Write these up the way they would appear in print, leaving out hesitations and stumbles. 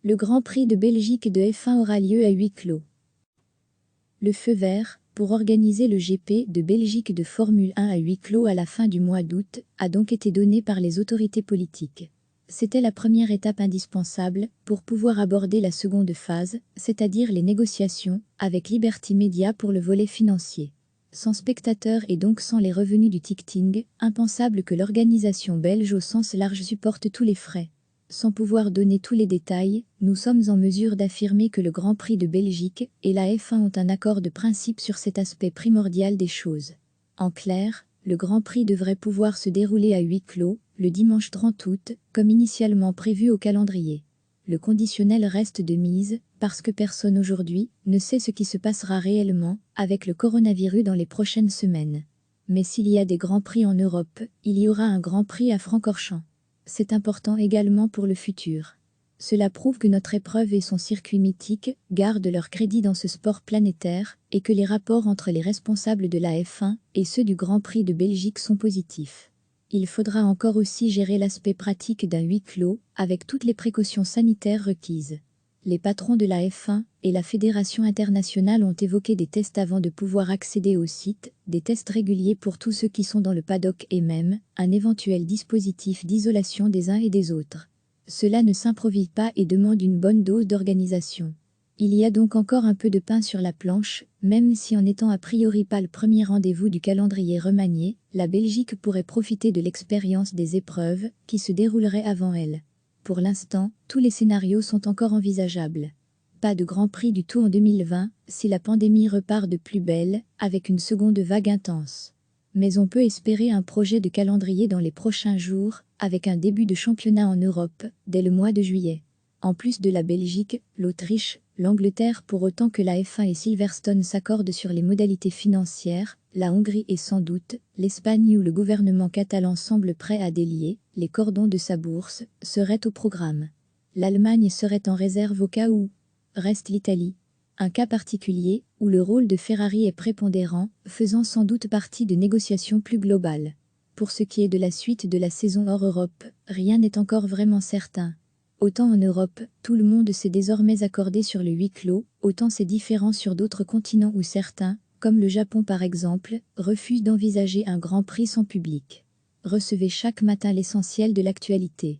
Le Grand Prix de Belgique de F1 aura lieu à huis clos. Le feu vert, pour organiser le GP de Belgique de Formule 1 à huis clos à la fin du mois d'août, a donc été donné par les autorités politiques. C'était la première étape indispensable pour pouvoir aborder la seconde phase, c'est-à-dire les négociations, avec Liberty Media pour le volet financier. Sans spectateurs et donc sans les revenus du ticketing, impensable que l'organisation belge au sens large supporte tous les frais. Sans pouvoir donner tous les détails, nous sommes en mesure d'affirmer que le Grand Prix de Belgique et la F1 ont un accord de principe sur cet aspect primordial des choses. En clair, le Grand Prix devrait pouvoir se dérouler à huis clos, le dimanche 30 août, comme initialement prévu au calendrier. Le conditionnel reste de mise, parce que personne aujourd'hui ne sait ce qui se passera réellement avec le coronavirus dans les prochaines semaines. Mais s'il y a des Grands Prix en Europe, il y aura un Grand Prix à Francorchamps. C'est important également pour le futur. Cela prouve que notre épreuve et son circuit mythique gardent leur crédit dans ce sport planétaire et que les rapports entre les responsables de la F1 et ceux du Grand Prix de Belgique sont positifs. Il faudra encore aussi gérer l'aspect pratique d'un huis clos avec toutes les précautions sanitaires requises. Les patrons de la F1 et la Fédération internationale ont évoqué des tests avant de pouvoir accéder au site, des tests réguliers pour tous ceux qui sont dans le paddock et même un éventuel dispositif d'isolation des uns et des autres. Cela ne s'improvise pas et demande une bonne dose d'organisation. Il y a donc encore un peu de pain sur la planche, même si en n'étant a priori pas le premier rendez-vous du calendrier remanié, la Belgique pourrait profiter de l'expérience des épreuves qui se dérouleraient avant elle. Pour l'instant, tous les scénarios sont encore envisageables. Pas de Grand Prix du tout en 2020, si la pandémie repart de plus belle, avec une seconde vague intense. Mais on peut espérer un projet de calendrier dans les prochains jours, avec un début de championnat en Europe, dès le mois de juillet. En plus de la Belgique, l'Autriche, l'Angleterre pour autant que la F1 et Silverstone s'accordent sur les modalités financières, la Hongrie et sans doute l'Espagne où le gouvernement catalan semble prêt à délier les cordons de sa bourse, seraient au programme. L'Allemagne serait en réserve au cas où. Reste l'Italie. Un cas particulier où le rôle de Ferrari est prépondérant, faisant sans doute partie de négociations plus globales. Pour ce qui est de la suite de la saison hors Europe, rien n'est encore vraiment certain. Autant en Europe, tout le monde s'est désormais accordé sur le huis clos, autant c'est différent sur d'autres continents où certains, comme le Japon par exemple, refusent d'envisager un Grand Prix sans public. Recevez chaque matin l'essentiel de l'actualité.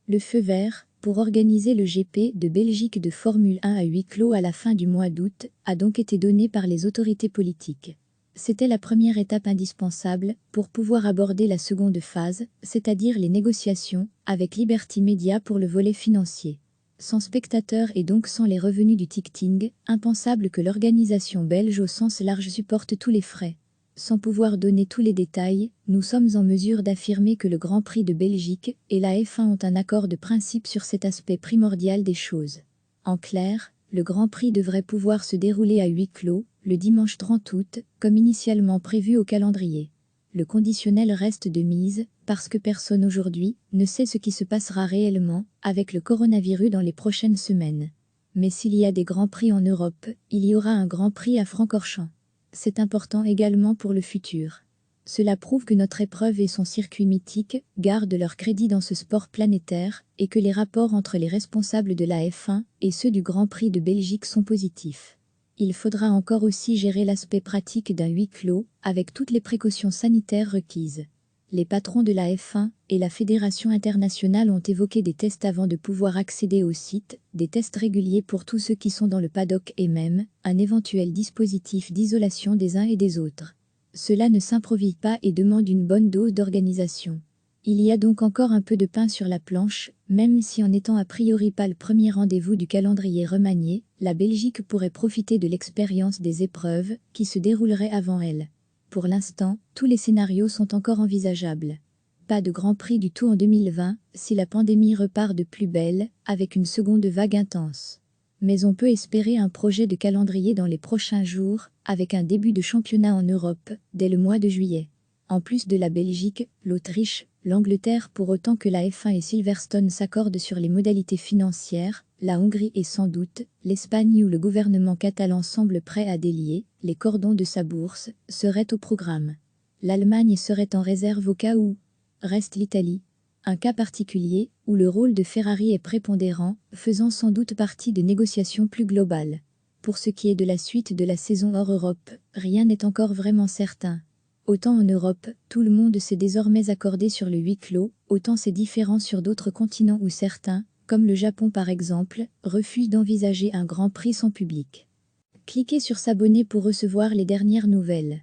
Le feu vert, pour organiser le GP de Belgique de Formule 1 à huis clos à la fin du mois d'août, a donc été donné par les autorités politiques. C'était la première étape indispensable pour pouvoir aborder la seconde phase, c'est-à-dire les négociations, avec Liberty Media pour le volet financier. Sans spectateurs et donc sans les revenus du ticketing, impensable que l'organisation belge au sens large supporte tous les frais. Sans pouvoir donner tous les détails, nous sommes en mesure d'affirmer que le Grand Prix de Belgique et la F1 ont un accord de principe sur cet aspect primordial des choses. En clair, le Grand Prix devrait pouvoir se dérouler à huis clos, le dimanche 30 août, comme initialement prévu au calendrier. Le conditionnel reste de mise, parce que personne aujourd'hui ne sait ce qui se passera réellement avec le coronavirus dans les prochaines semaines. Mais s'il y a des Grands Prix en Europe, il y aura un Grand Prix à Francorchamps. C'est important également pour le futur. Cela prouve que notre épreuve et son circuit mythique gardent leur crédit dans ce sport planétaire et que les rapports entre les responsables de la F1 et ceux du Grand Prix de Belgique sont positifs. Il faudra encore aussi gérer l'aspect pratique d'un huis clos avec toutes les précautions sanitaires requises. Les patrons de la F1 et la Fédération internationale ont évoqué des tests avant de pouvoir accéder au site, des tests réguliers pour tous ceux qui sont dans le paddock et même un éventuel dispositif d'isolation des uns et des autres. Cela ne s'improvise pas et demande une bonne dose d'organisation. Il y a donc encore un peu de pain sur la planche, même si en n'étant a priori pas le premier rendez-vous du calendrier remanié, la Belgique pourrait profiter de l'expérience des épreuves qui se dérouleraient avant elle. Pour l'instant, tous les scénarios sont encore envisageables. Pas de Grand Prix du tout en 2020, si la pandémie repart de plus belle, avec une seconde vague intense. Mais on peut espérer un projet de calendrier dans les prochains jours, avec un début de championnat en Europe, dès le mois de juillet. En plus de la Belgique, l'Autriche, l'Angleterre pour autant que la F1 et Silverstone s'accordent sur les modalités financières, la Hongrie et sans doute l'Espagne où le gouvernement catalan semble prêt à délier les cordons de sa bourse, seraient au programme. L'Allemagne serait en réserve au cas où. Reste l'Italie. un cas particulier où le rôle de Ferrari est prépondérant, faisant sans doute partie de négociations plus globales. Pour ce qui est de la suite de la saison hors Europe, rien n'est encore vraiment certain. Autant en Europe, tout le monde s'est désormais accordé sur le huis clos, autant c'est différent sur d'autres continents où certains, comme le Japon par exemple, refusent d'envisager un Grand Prix sans public. Cliquez sur s'abonner pour recevoir les dernières nouvelles.